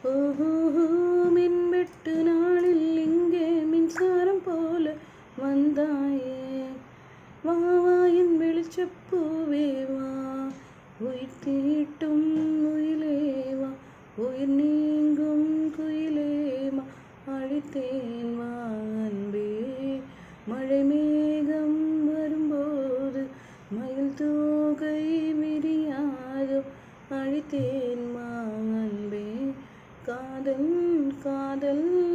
ஓஹோ மின்வெட்டு நாளில் இங்கே மின்சாரம் போல வந்தாயே, வாவாயின் வெளிச்சப்பூவே வா, உயிர் தீட்டும் உயிலேவா, உயிர் நீங்கும் குயிலேவா, அழைத்தேன் வா அன்பே. மழை மேகம் வரும்போது மயில் தோகை விரியாதோ, அழைத்தேன் வா அன்பே. காதல் காதல்